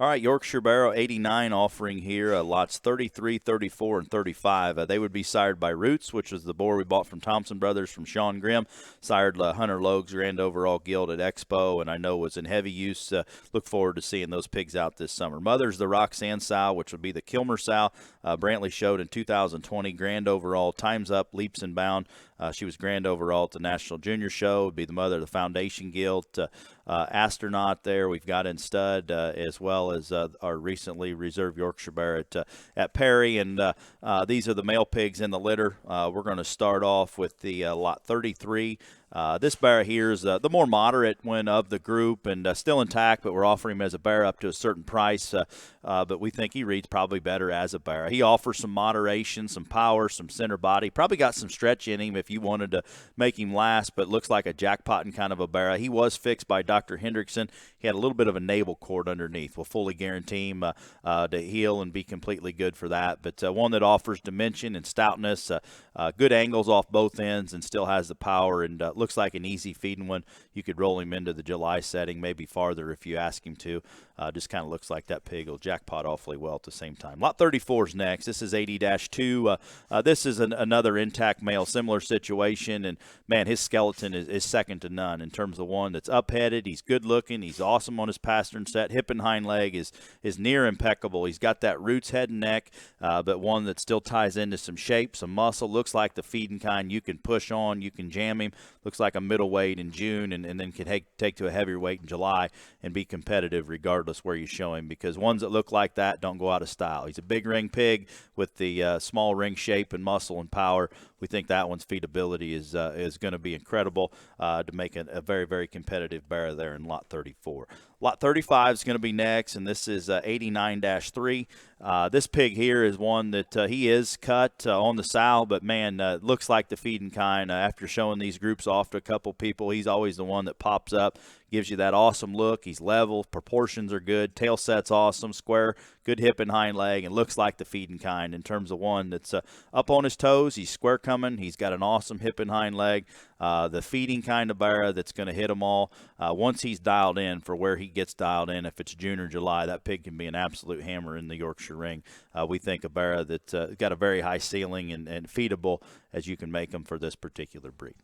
All right, Yorkshire Barrow 89 offering here, lots 33, 34, and 35. They would be sired by Roots, which was the boar we bought from Thompson Brothers from Sean Grimm. Sired Hunter Logue's Grand Overall Guild at Expo, and I know was in heavy use. Look forward to seeing those pigs out this summer. Mother's the Roxanne sow, which would be the Kilmer sow. Brantley showed in 2020 Grand Overall, Time's Up, Leaps and Bound. She was Grand Overall at the National Junior Show. Would be the mother of the Foundation Guild. Astronaut there we've got in stud, as well as our recently reserved Yorkshire Bear at Perry. And these are the male pigs in the litter. We're going to start off with the lot 33. This bear here is the more moderate one of the group, and still intact, but we're offering him as a bear up to a certain price. But we think he reads probably better as a bear. He offers some moderation, some power, some center body. Probably got some stretch in him if you wanted to make him last, but looks like a jackpotting kind of a bear. He was fixed by Dr. Hendrickson. He had a little bit of a navel cord underneath. We'll fully guarantee him to heal and be completely good for that. But one that offers dimension and stoutness, good angles off both ends, and still has the power, and looks like an easy feeding one. You could roll him into the July setting, maybe farther if you ask him to. Just kind of looks like that pig will jackpot awfully well at the same time. Lot 34 is next. This is 80-2. This is another intact male, similar situation, and man, his skeleton is second to none in terms of one that's up-headed. He's good looking. He's awesome on his pastern set. Hip and hind leg is near impeccable. He's got that roots head and neck, but one that still ties into some shape, some muscle. Looks like the feeding kind you can push on, you can jam him. Looks like a middleweight in June, and then can take to a heavier weight in July and be competitive regardless where you show him, because ones that look like that don't go out of style. He's a big ring pig with the small ring shape and muscle and power. We think that one's feedability is going to be incredible to make a very, very competitive bear there in lot 34. Lot 35 is going to be next, and this is 89-3. This pig here is one that he is cut on the sow, but man, looks like the feeding kind. After showing these groups off to a couple people, he's always the one that pops up, gives you that awesome look. He's level, proportions are good, tail set's awesome, square, good hip and hind leg, and looks like the feeding kind in terms of one that's up on his toes. He's square coming. He's got an awesome hip and hind leg. The feeding kind of bear that's going to hit them all. Once he's dialed in for where he gets dialed in, if it's June or July, that pig can be an absolute hammer in the Yorkshire ring. We think a bear that's got a very high ceiling and feedable as you can make them for this particular breed.